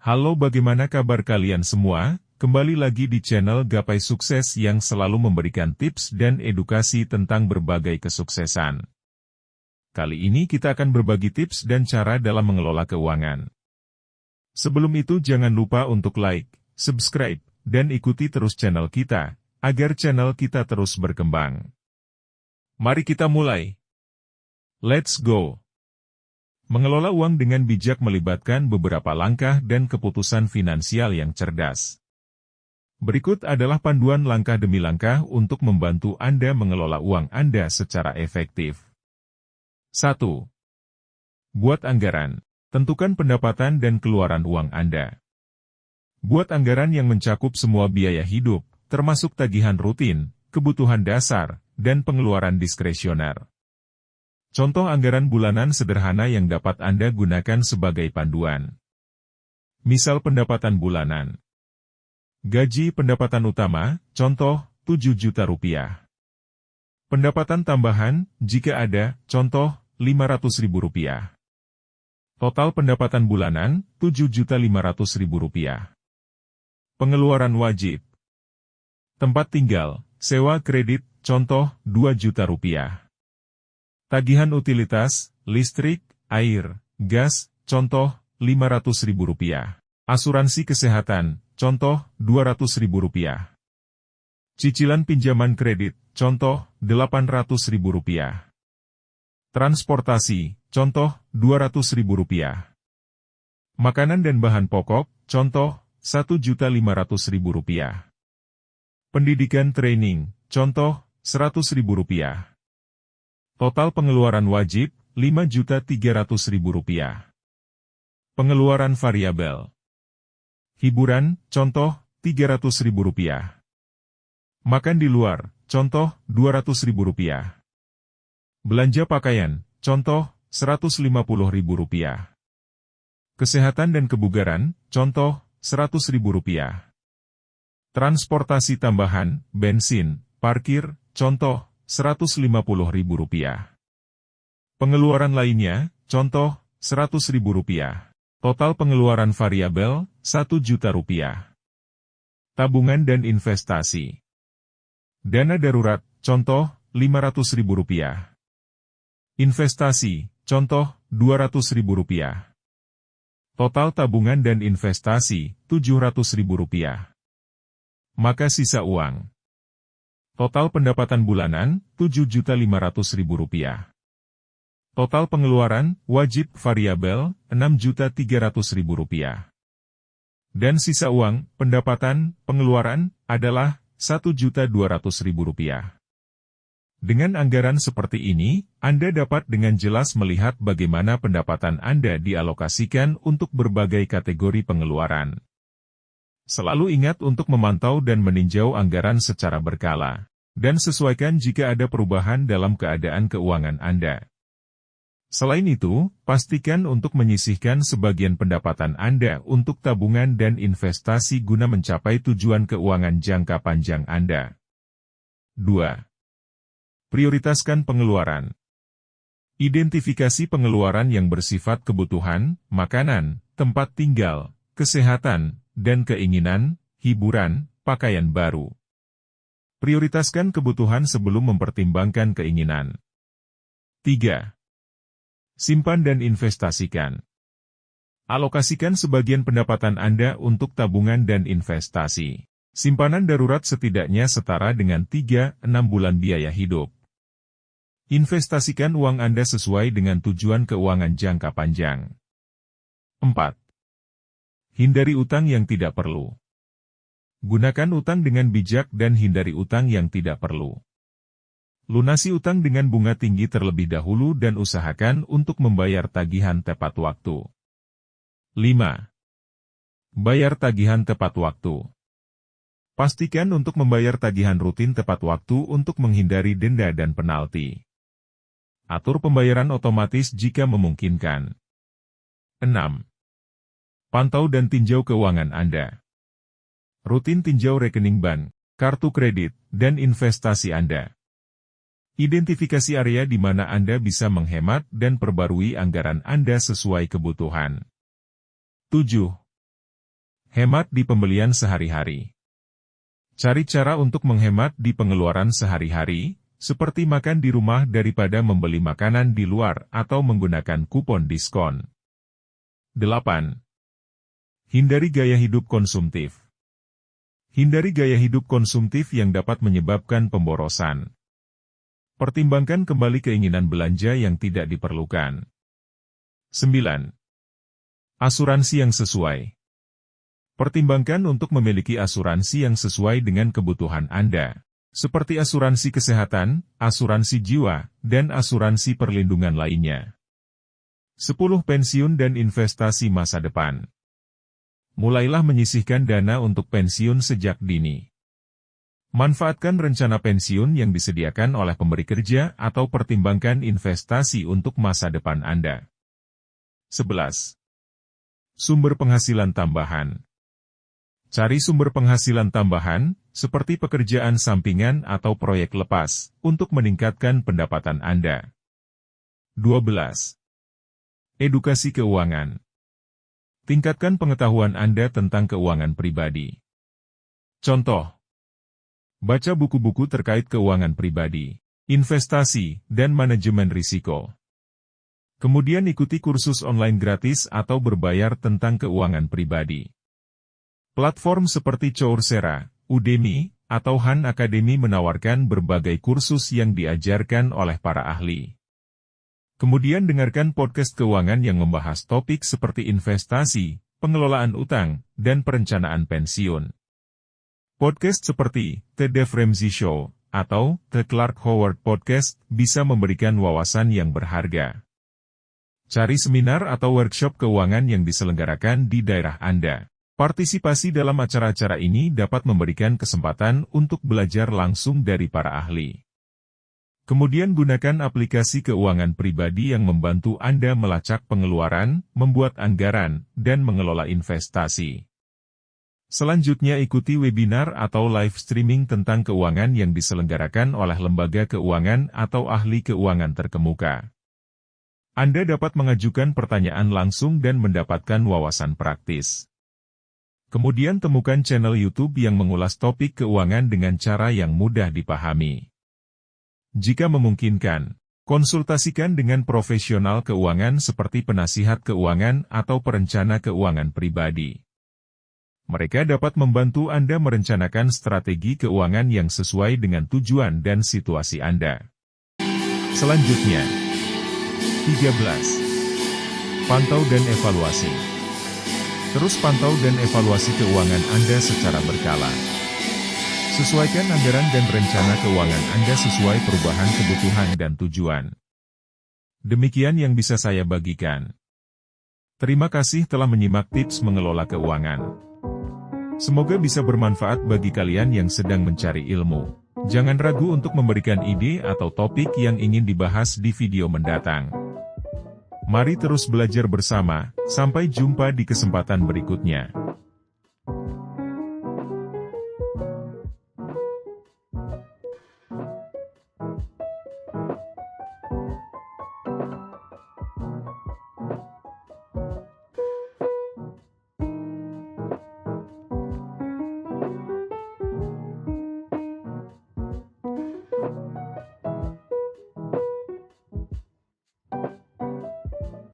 Halo, bagaimana kabar kalian semua? Kembali lagi di channel Gapai Sukses yang selalu memberikan tips dan edukasi tentang berbagai kesuksesan. Kali ini kita akan berbagi tips dan cara dalam mengelola keuangan. Sebelum itu jangan lupa untuk like, subscribe, dan ikuti terus channel kita, agar channel kita terus berkembang. Mari kita mulai. Let's go! Mengelola uang dengan bijak melibatkan beberapa langkah dan keputusan finansial yang cerdas. Berikut adalah panduan langkah demi langkah untuk membantu Anda mengelola uang Anda secara efektif. 1. Buat anggaran. Tentukan pendapatan dan keluaran uang Anda. Buat anggaran yang mencakup semua biaya hidup, termasuk tagihan rutin, kebutuhan dasar, dan pengeluaran diskresioner. Contoh anggaran bulanan sederhana yang dapat Anda gunakan sebagai panduan. Misal pendapatan bulanan. Gaji pendapatan utama, contoh, 7 juta rupiah. Pendapatan tambahan, jika ada, contoh, 500.000 rupiah. Total pendapatan bulanan, 7.500.000 rupiah. Pengeluaran wajib. Tempat tinggal, sewa kredit, contoh, 2 juta rupiah. Tagihan utilitas, listrik, air, gas, contoh, 500.000 rupiah. Asuransi kesehatan, contoh, 200.000 rupiah. Cicilan pinjaman kredit, contoh, 800.000 rupiah. Transportasi, contoh, 200.000 rupiah. Makanan dan bahan pokok, contoh, 1.500.000 rupiah. Pendidikan training, contoh, 100.000 rupiah. Total pengeluaran wajib, 5.300.000 rupiah. Pengeluaran variabel. Hiburan, contoh, 300.000 rupiah. Makan di luar, contoh, 200.000 rupiah. Belanja pakaian, contoh, 150.000 rupiah. Kesehatan dan kebugaran, contoh, 100.000 rupiah. Transportasi tambahan, bensin, parkir, contoh, 150.000 rupiah. Pengeluaran lainnya, contoh, 100.000 rupiah. Total pengeluaran variabel, 1 juta rupiah. Tabungan dan investasi. Dana darurat, contoh, 500.000 rupiah. Investasi, contoh, 200.000 rupiah. Total tabungan dan investasi, 700.000 rupiah. Maka sisa uang. Total pendapatan bulanan, 7.500.000 rupiah. Total pengeluaran, wajib variabel, 6.300.000 rupiah. Dan sisa uang, pendapatan, pengeluaran, adalah 1.200.000 rupiah. Dengan anggaran seperti ini, Anda dapat dengan jelas melihat bagaimana pendapatan Anda dialokasikan untuk berbagai kategori pengeluaran. Selalu ingat untuk memantau dan meninjau anggaran secara berkala, dan sesuaikan jika ada perubahan dalam keadaan keuangan Anda. Selain itu, pastikan untuk menyisihkan sebagian pendapatan Anda untuk tabungan dan investasi guna mencapai tujuan keuangan jangka panjang Anda. 2. Prioritaskan pengeluaran. Identifikasi pengeluaran yang bersifat kebutuhan, makanan, tempat tinggal, kesehatan, dan keinginan, hiburan, pakaian baru. Prioritaskan kebutuhan sebelum mempertimbangkan keinginan. 3. Simpan dan investasikan. Alokasikan sebagian pendapatan Anda untuk tabungan dan investasi. Simpanan darurat setidaknya setara dengan 3-6 bulan biaya hidup. Investasikan uang Anda sesuai dengan tujuan keuangan jangka panjang. 4. Hindari utang yang tidak perlu. Gunakan utang dengan bijak dan hindari utang yang tidak perlu. Lunasi utang dengan bunga tinggi terlebih dahulu dan usahakan untuk membayar tagihan tepat waktu. 5. Bayar tagihan tepat waktu. Pastikan untuk membayar tagihan rutin tepat waktu untuk menghindari denda dan penalti. Atur pembayaran otomatis jika memungkinkan. 6. Pantau dan tinjau keuangan Anda. Rutin tinjau rekening bank, kartu kredit, dan investasi Anda. Identifikasi area di mana Anda bisa menghemat dan perbarui anggaran Anda sesuai kebutuhan. 7. Hemat di pembelian sehari-hari. Cari cara untuk menghemat di pengeluaran sehari-hari, seperti makan di rumah daripada membeli makanan di luar atau menggunakan kupon diskon. 8. Hindari gaya hidup konsumtif. Hindari gaya hidup konsumtif yang dapat menyebabkan pemborosan. Pertimbangkan kembali keinginan belanja yang tidak diperlukan. 9. Asuransi yang sesuai. Pertimbangkan untuk memiliki asuransi yang sesuai dengan kebutuhan Anda, seperti asuransi kesehatan, asuransi jiwa, dan asuransi perlindungan lainnya. 10. Pensiun dan investasi masa depan. Mulailah menyisihkan dana untuk pensiun sejak dini. Manfaatkan rencana pensiun yang disediakan oleh pemberi kerja atau pertimbangkan investasi untuk masa depan Anda. 11. Sumber penghasilan tambahan. Cari sumber penghasilan tambahan, seperti pekerjaan sampingan atau proyek lepas, untuk meningkatkan pendapatan Anda. 12. Edukasi keuangan. Tingkatkan pengetahuan Anda tentang keuangan pribadi. Contoh: baca buku-buku terkait keuangan pribadi, investasi, dan manajemen risiko. Kemudian ikuti kursus online gratis atau berbayar tentang keuangan pribadi. Platform seperti Coursera, Udemy, atau Han Academy menawarkan berbagai kursus yang diajarkan oleh para ahli. Kemudian dengarkan podcast keuangan yang membahas topik seperti investasi, pengelolaan utang, dan perencanaan pensiun. Podcast seperti The Dave Ramsey Show atau The Clark Howard Podcast bisa memberikan wawasan yang berharga. Cari seminar atau workshop keuangan yang diselenggarakan di daerah Anda. Partisipasi dalam acara-acara ini dapat memberikan kesempatan untuk belajar langsung dari para ahli. Kemudian gunakan aplikasi keuangan pribadi yang membantu Anda melacak pengeluaran, membuat anggaran, dan mengelola investasi. Selanjutnya ikuti webinar atau live streaming tentang keuangan yang diselenggarakan oleh lembaga keuangan atau ahli keuangan terkemuka. Anda dapat mengajukan pertanyaan langsung dan mendapatkan wawasan praktis. Kemudian temukan channel YouTube yang mengulas topik keuangan dengan cara yang mudah dipahami. Jika memungkinkan, konsultasikan dengan profesional keuangan seperti penasihat keuangan atau perencana keuangan pribadi. Mereka dapat membantu Anda merencanakan strategi keuangan yang sesuai dengan tujuan dan situasi Anda. Selanjutnya, 13. Pantau dan evaluasi. Terus pantau dan evaluasi keuangan Anda secara berkala. Sesuaikan anggaran dan rencana keuangan Anda sesuai perubahan kebutuhan dan tujuan. Demikian yang bisa saya bagikan. Terima kasih telah menyimak tips mengelola keuangan. Semoga bisa bermanfaat bagi kalian yang sedang mencari ilmu. Jangan ragu untuk memberikan ide atau topik yang ingin dibahas di video mendatang. Mari terus belajar bersama, sampai jumpa di kesempatan berikutnya.